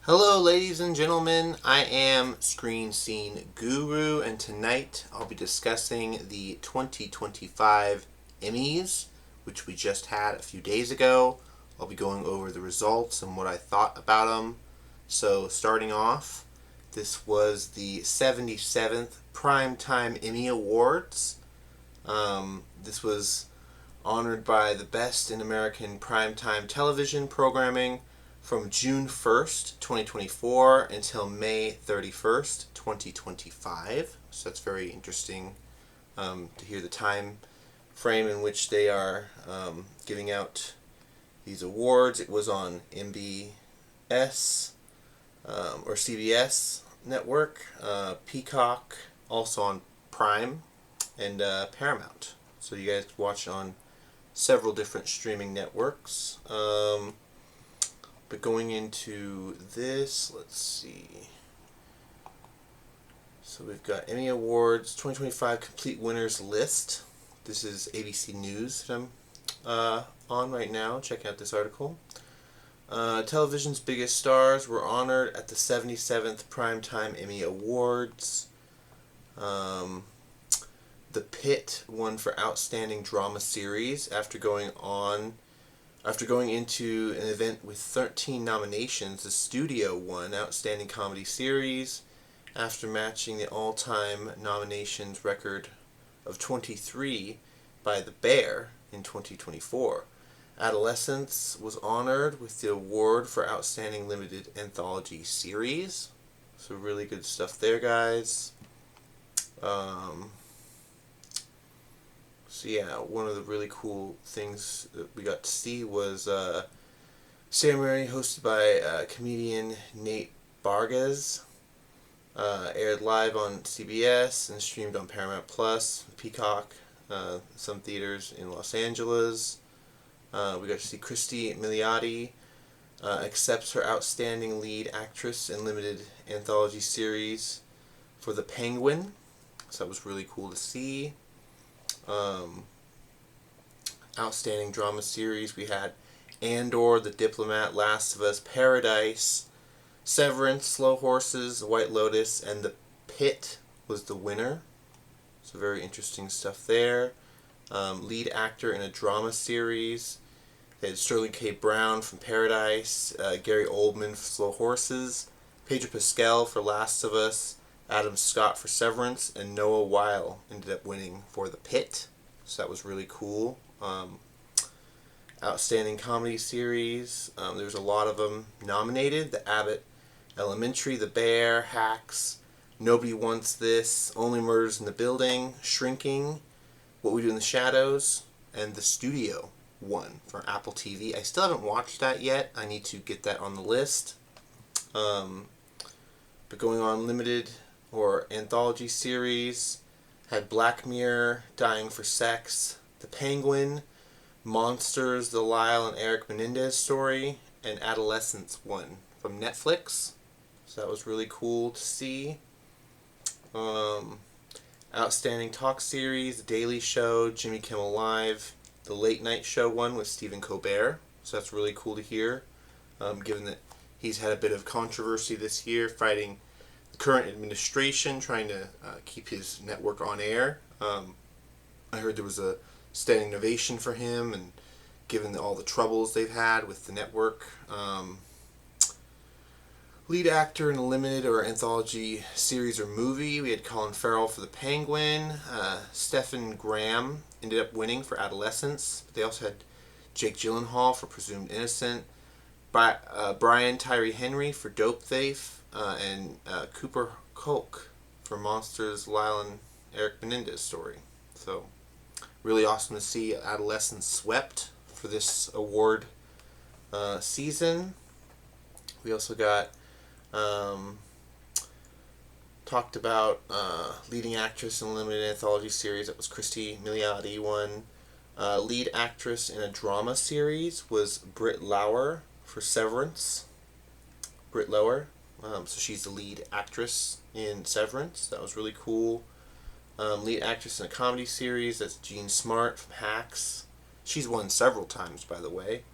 Hello ladies and gentlemen, I am Screen Scene Guru, and tonight I'll be discussing the 2025 Emmys, which we just had a few days ago. I'll be going over the results and what I thought about them. So starting off, this was the 77th Primetime Emmy Awards. This was honored by the best in American primetime television programming from June 1st, 2024 until May 31st, 2025. So that's very interesting to hear the time frame in which they are giving out these awards. It was on MBS or CBS network, Peacock, also on Prime, and Paramount. So you guys watch on several different streaming networks. But going into this, let's see. So we've got Emmy Awards 2025 Complete Winners List. This is ABC News that I'm on right now. Check out this article. Television's biggest stars were honored at the 77th Primetime Emmy Awards. The Pit won for Outstanding Drama Series after going into an event with 13 nominations. The Studio won Outstanding Comedy Series after matching the all-time nominations record of 23 by The Bear in 2024. Adolescence was honored with the award for Outstanding Limited Anthology Series. So really good stuff there, guys. So yeah, one of the really cool things that we got to see was ceremony hosted by comedian Nate Bargatze. Aired live on CBS and streamed on Paramount Plus, Peacock, some theaters in Los Angeles. We got to see Christy Milioti accepts her Outstanding Lead Actress in Limited Anthology Series for The Penguin. So that was really cool to see. Outstanding Drama Series, we had Andor, The Diplomat, Last of Us, Paradise, Severance, Slow Horses, White Lotus, and The Pit was the winner. So very interesting stuff there. Lead actor in a drama series, they had Sterling K. Brown from Paradise, Gary Oldman for Slow Horses, Pedro Pascal for Last of Us, Adam Scott for Severance, and Noah Weil ended up winning for The Pit. So that was really cool. Outstanding Comedy Series. There's a lot of them nominated. The Abbott Elementary, The Bear, Hacks, Nobody Wants This, Only Murders in the Building, Shrinking, What We Do in the Shadows, and The Studio won for Apple TV. I still haven't watched that yet. I need to get that on the list. But going on limited or anthology series, had Black Mirror, Dying for Sex, The Penguin, Monsters, The Lyle and Eric Menendez Story, and Adolescence won from Netflix. So that was really cool to see. Outstanding Talk Series, The Daily Show, Jimmy Kimmel Live, The Late Night Show won with Stephen Colbert. So that's really cool to hear, given that he's had a bit of controversy this year fighting the current administration, trying to keep his network on air. I heard there was a standing ovation for him, and given all the troubles they've had with the network. Lead actor in a limited or anthology series or movie, we had Colin Farrell for The Penguin. Stephen Graham ended up winning for Adolescence. But they also had Jake Gyllenhaal for Presumed Innocent, Brian Tyree Henry for Dope Thief, and Cooper Koch for Monsters, Lyle and Eric Menendez Story. So really awesome to see Adolescence swept for this award season. We also got talked about leading actress in a limited anthology series. That was Christy Milioti won. Lead actress in a drama series was Britt Lower for Severance. Britt Lower. So she's the lead actress in Severance. That was really cool. Lead actress in a comedy series, that's Jean Smart from Hacks. She's won several times, by the way.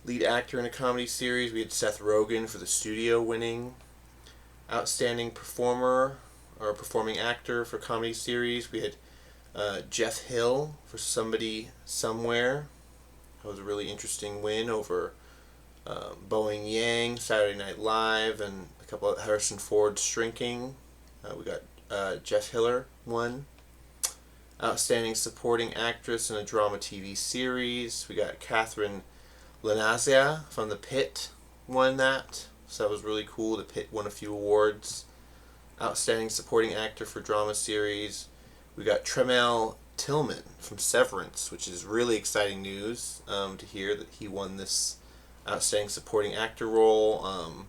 Lead actor in a comedy series, we had Seth Rogen for The Studio winning. Outstanding performer or performing actor for comedy series, we had Jeff Hill for Somebody Somewhere. That was a really interesting win over Boeing Yang, Saturday Night Live, and a couple of Harrison Ford's Shrinking. We got Jeff Hiller won. Outstanding supporting actress in a drama TV series, we got Catherine Lanazia from The Pit won that. So that was really cool. The Pit won a few awards. Outstanding supporting actor for drama series, we got Tremel Tillman from Severance, which is really exciting news to hear that he won this outstanding supporting actor role. And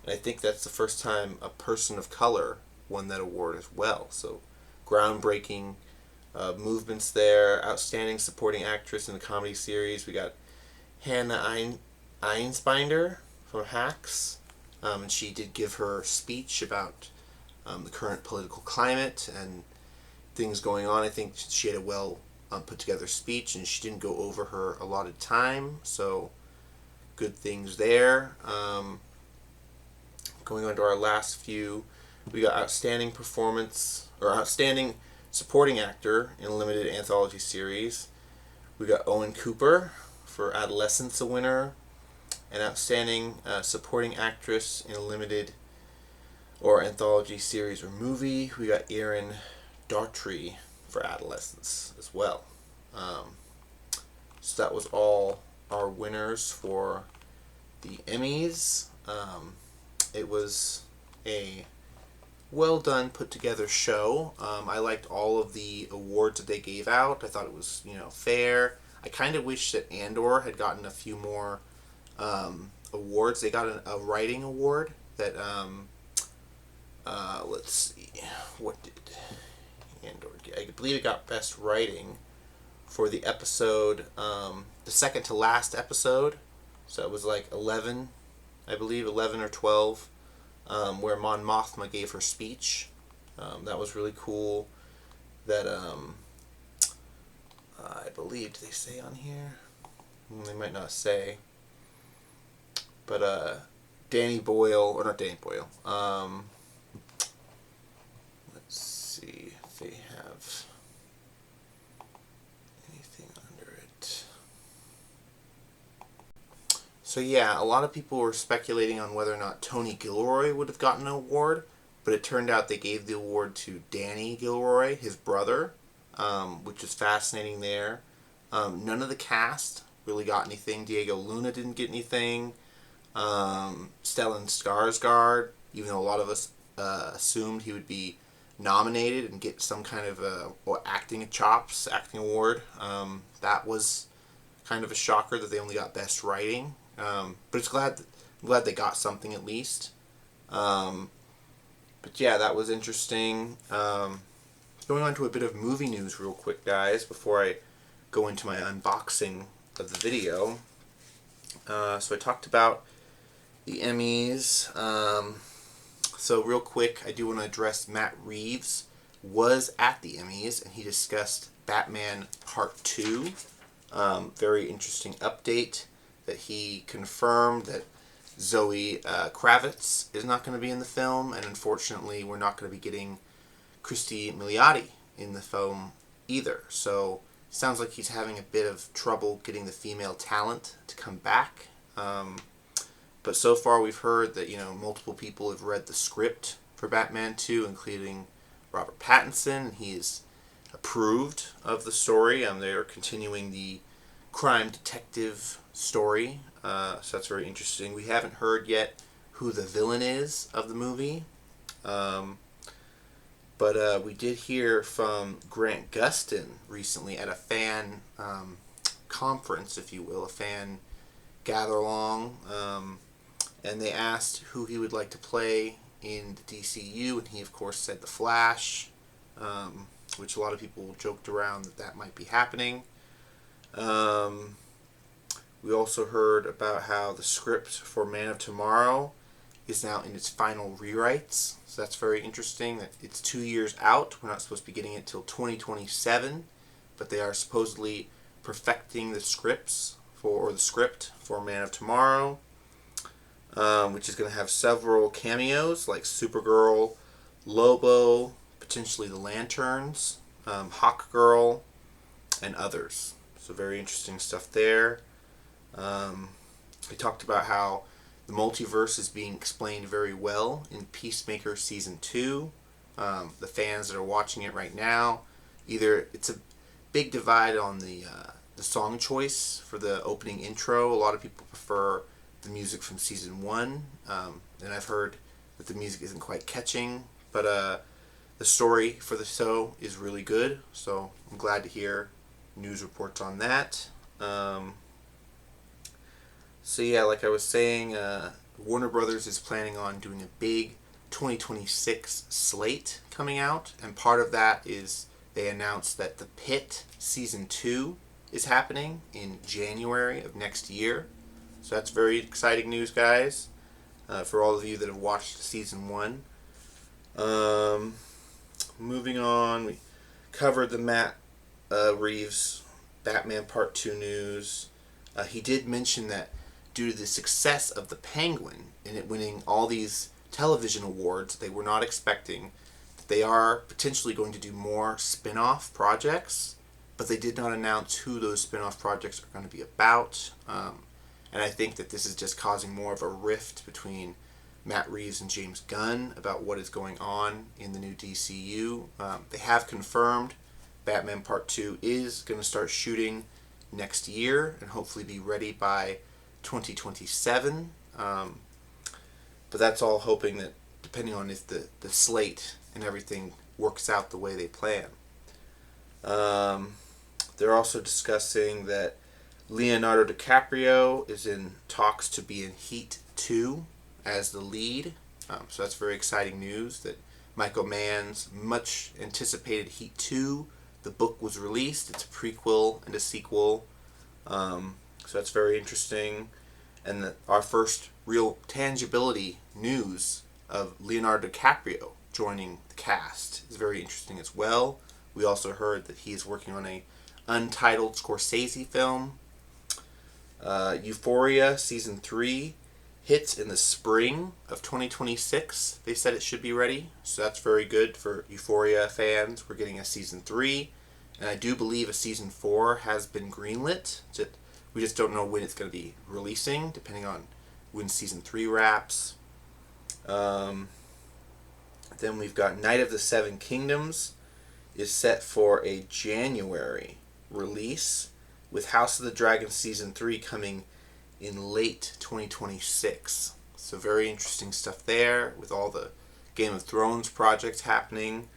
I think that's the first time a person of color won that award as well. So groundbreaking movements there. Outstanding supporting actress in a comedy series, we got Hannah Einspinder from Hacks. And she did give her speech about the current political climate and things going on. I think she had a well put together speech, and she didn't go over her allotted time, so good things there. Going on to our last few, we got outstanding performance or outstanding supporting actor in a limited anthology series. We got Owen Cooper for Adolescence, a winner. And outstanding supporting actress in a limited or anthology series or movie, we got Erin Daughtry for Adolescence as well. So that was all our winners for the Emmys. It was a well done, put together show. I liked all of the awards that they gave out. I thought it was, fair. I kind of wish that Andor had gotten a few more awards. They got a writing award that let's see, what did Andor get? I believe it got best writing for the episode, the second to last episode. So it was like 11, I believe 11 or 12, where Mon Mothma gave her speech. That was really cool. That I believe, did they say on here? They might not say. But Danny Boyle, or not Danny Boyle, let's see if they have anything under it. So yeah, a lot of people were speculating on whether or not Tony Gilroy would have gotten an award, but it turned out they gave the award to Danny Gilroy, his brother, which is fascinating there. None of the cast really got anything. Diego Luna didn't get anything. Stellan Skarsgård, even though a lot of us assumed he would be nominated and get some kind of acting award. That was kind of a shocker that they only got best writing. But I'm glad they got something at least. But yeah, that was interesting. Going on to a bit of movie news real quick, guys, before I go into my unboxing of the video. So I talked about the Emmys. So real quick, I do want to address Matt Reeves was at the Emmys, and he discussed Batman Part 2. Very interesting update that he confirmed that Zoe Kravitz is not going to be in the film, and unfortunately we're not going to be getting Christy Milioti in the film either. So sounds like he's having a bit of trouble getting the female talent to come back. But so far we've heard that, multiple people have read the script for Batman 2, including Robert Pattinson. He's approved of the story. They are continuing the crime detective story. So that's very interesting. We haven't heard yet who the villain is of the movie. But we did hear from Grant Gustin recently at a fan conference, if you will, a fan gather-along. And they asked who he would like to play in the DCU, and he, of course, said The Flash, which a lot of people joked around that might be happening. We also heard about how the script for Man of Tomorrow is now in its final rewrites. So that's very interesting. It's 2 years out. We're not supposed to be getting it till 2027, but they are supposedly perfecting the scripts or the script for Man of Tomorrow, which is going to have several cameos like Supergirl, Lobo, potentially the Lanterns, Hawkgirl, and others. So very interesting stuff there. We talked about how the multiverse is being explained very well in Peacemaker Season 2. The fans that are watching it right now, either it's a big divide on the song choice for the opening intro. A lot of people prefer the music from Season 1, and I've heard that the music isn't quite catching, but the story for the show is really good, so I'm glad to hear news reports on that. So yeah, like I was saying, Warner Brothers is planning on doing a big 2026 slate coming out, and part of that is they announced that The Pit Season 2 is happening in January of next year. So that's very exciting news, guys, for all of you that have watched Season 1. Moving on, we covered the Matt Reeves Batman Part 2 news. He did mention that due to the success of The Penguin and it winning all these television awards, they were not expecting that they are potentially going to do more spin-off projects, but they did not announce who those spin-off projects are going to be about. And I think that this is just causing more of a rift between Matt Reeves and James Gunn about what is going on in the new DCU. They have confirmed Batman Part 2 is going to start shooting next year and hopefully be ready by 2027. But that's all hoping that, depending on if the slate and everything works out the way they plan. They're also discussing that Leonardo DiCaprio is in talks to be in Heat 2 as the lead. So that's very exciting news that Michael Mann's much anticipated Heat 2, the book was released. It's a prequel and a sequel. So that's very interesting. And that our first real tangibility news of Leonardo DiCaprio joining the cast is very interesting as well. We also heard that he is working on a untitled Scorsese film. Euphoria Season 3 hits in the spring of 2026. They said it should be ready, so that's very good for Euphoria fans. We're getting a Season 3, and I do believe a Season 4 has been greenlit. We just don't know when it's going to be releasing, depending on when Season 3 wraps. Then we've got Knight of the Seven Kingdoms is set for a January release, with House of the Dragon Season 3 coming in late 2026. So very interesting stuff there, with all the Game of Thrones projects happening.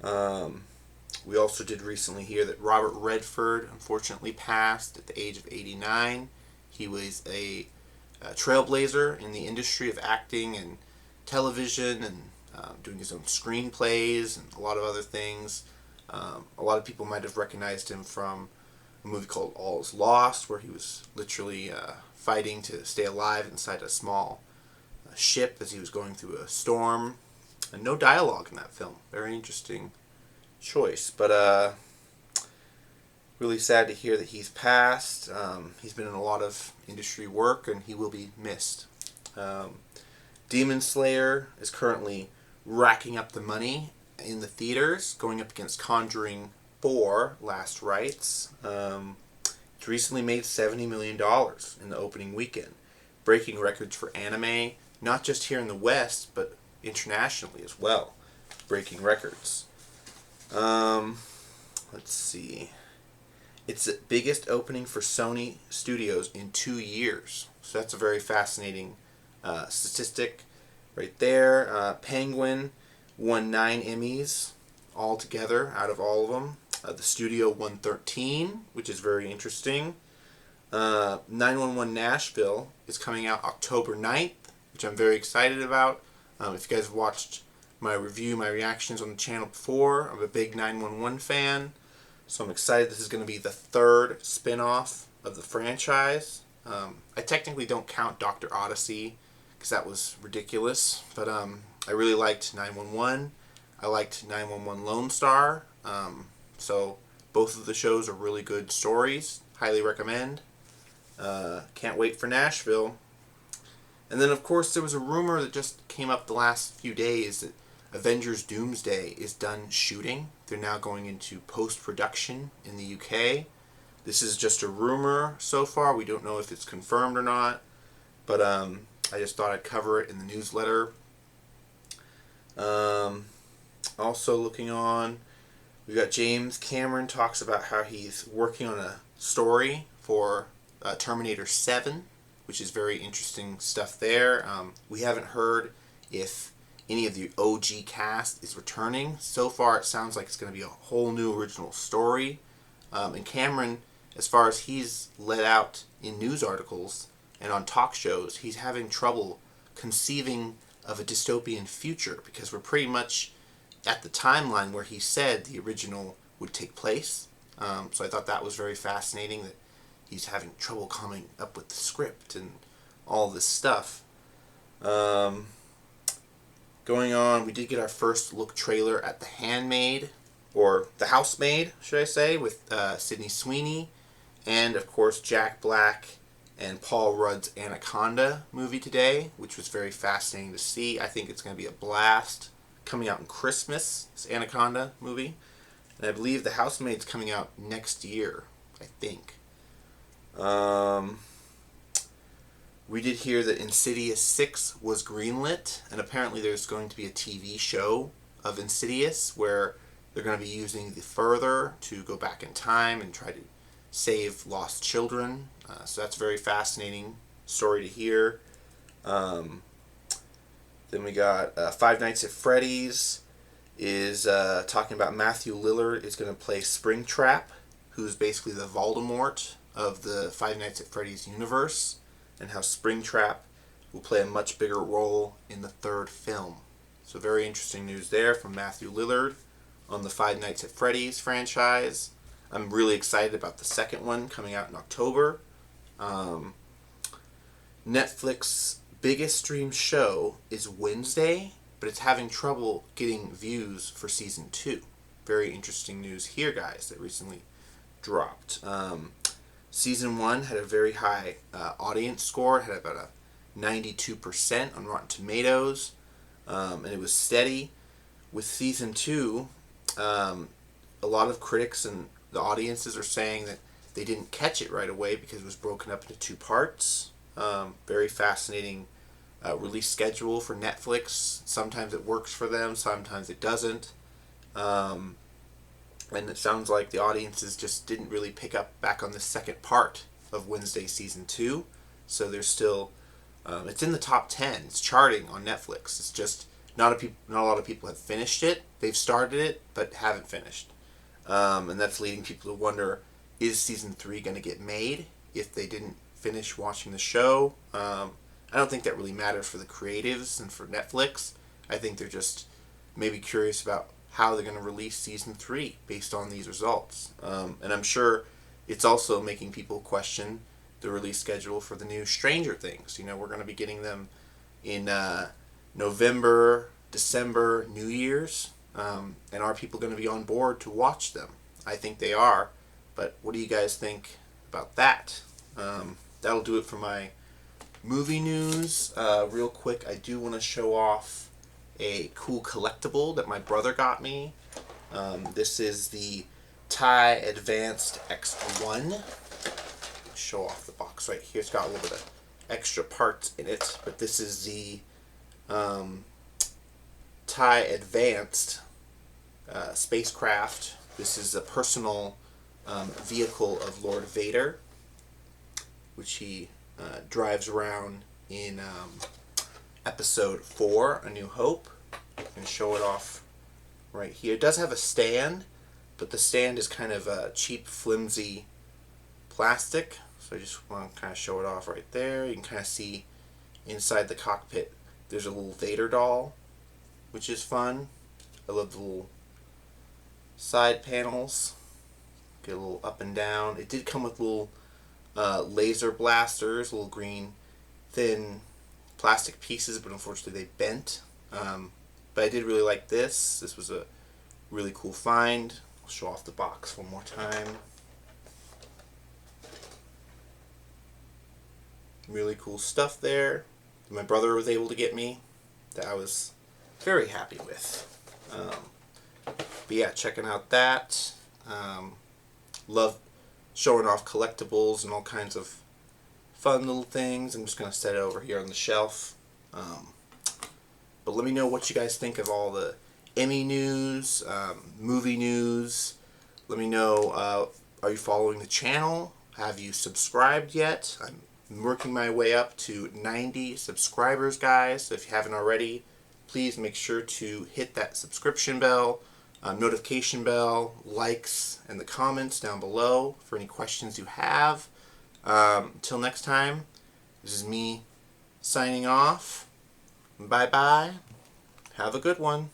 We also did recently hear that Robert Redford unfortunately passed at the age of 89. He was a trailblazer in the industry of acting and television and doing his own screenplays and a lot of other things. A lot of people might have recognized him from a movie called All Is Lost, where he was literally fighting to stay alive inside a small ship as he was going through a storm. And no dialogue in that film. Very interesting choice. But really sad to hear that he's passed. He's been in a lot of industry work and he will be missed. Demonslayer is currently racking up the money in the theaters, going up against Conjuring 4 Last Rites. It's recently made $70 million in the opening weekend, breaking records for anime, not just here in the West, but internationally as well. Breaking records. Let's see. It's the biggest opening for Sony Studios in 2 years. So that's a very fascinating statistic right there. Penguin won 9 Emmys altogether out of all of them. The studio won 13, which is very interesting. 911 Nashville is coming out October 9th, which I'm very excited about. If you guys have watched my review, my reactions on the channel before, I'm a big 911 fan. So I'm excited. This is going to be the 3rd spin-off of the franchise. I technically don't count Dr. Odyssey because that was ridiculous. But I really liked 911. I liked 911 Lone Star. So both of the shows are really good stories. Highly recommend. Can't wait for Nashville. And then, of course, there was a rumor that just came up the last few days that Avengers Doomsday is done shooting. They're now going into post-production in the UK. This is just a rumor so far. We don't know if it's confirmed or not. But I just thought I'd cover it in the newsletter. Also looking on, we got James Cameron talks about how he's working on a story for Terminator 7, which is very interesting stuff there. We haven't heard if any of the OG cast is returning. So far, it sounds like it's going to be a whole new original story. And Cameron, as far as he's let out in news articles and on talk shows, he's having trouble conceiving of a dystopian future because we're pretty much at the timeline where he said the original would take place. So I thought that was very fascinating that he's having trouble coming up with the script and all this stuff. Going on, we did get our first look trailer at The Handmaid, or The Housemaid, should I say, with Sydney Sweeney, and of course Jack Black and Paul Rudd's Anaconda movie today, which was very fascinating to see. I think it's going to be a blast. Coming out in Christmas, this Anaconda movie. And I believe The Housemaid's coming out next year, I think. We did hear that Insidious 6 was greenlit, and apparently there's going to be a TV show of Insidious where they're going to be using the Further to go back in time and try to save lost children. So that's a very fascinating story to hear. Then we got Five Nights at Freddy's is talking about Matthew Lillard is going to play Springtrap, who's basically the Voldemort of the Five Nights at Freddy's universe, and how Springtrap will play a much bigger role in the third film. So very interesting news there from Matthew Lillard on the Five Nights at Freddy's franchise. I'm really excited about the second one coming out in October. Netflix's biggest streamed show is Wednesday, but it's having trouble getting views for season 2. Very interesting news here, guys, that recently dropped. Season 1 had a very high audience score. It had about a 92% on Rotten Tomatoes, and it was steady. With Season 2, a lot of critics and the audiences are saying that they didn't catch it right away because it was broken up into 2 parts. Very fascinating release schedule for Netflix. Sometimes it works for them, sometimes it doesn't. And it sounds like the audiences just didn't really pick up back on the second part of Wednesday Season 2. So there's still, it's in the top 10. It's charting on Netflix. It's just not a lot of people have finished it. They've started it, but haven't finished. And that's leading people to wonder, is Season 3 going to get made if they didn't finish watching the show? I don't think that really matters for the creatives and for Netflix. I think they're just maybe curious about how they're going to release Season 3 based on these results. And I'm sure it's also making people question the release schedule for the new Stranger Things. You know, we're going to be getting them in November, December, New Year's. And are people going to be on board to watch them? I think they are. But what do you guys think about that? That'll do it for my movie news. Real quick, I do want to show off a cool collectible that my brother got me. This is the Thai Advanced X1. Show off the box right here. It's got a little bit of extra parts in it, but this is the Thai Advanced spacecraft. This is a personal vehicle of Lord Vader, which he drives around in Episode 4, A New Hope. I can show it off right here. It does have a stand, but the stand is kind of a cheap, flimsy plastic. So I just want to kind of show it off right there. You can kind of see inside the cockpit there's a little Vader doll, which is fun. I love the little side panels. Get a little up and down. It did come with little laser blasters, little green, thin plastic pieces, but unfortunately they bent. But I did really like this. This was a really cool find. I'll show off the box one more time. really cool stuff there that my brother was able to get me that I was very happy with. But yeah, checking out that. Love showing off collectibles and all kinds of fun little things. I'm just going to set it over here on the shelf. But let me know what you guys think of all the Emmy news, movie news. Let me know, are you following the channel? Have you subscribed yet? I'm working my way up to 90 subscribers, guys. So if you haven't already, please make sure to hit that subscription bell, notification bell, likes, and the comments down below for any questions you have. Until next time, this is me signing off. Bye-bye. Have a good one.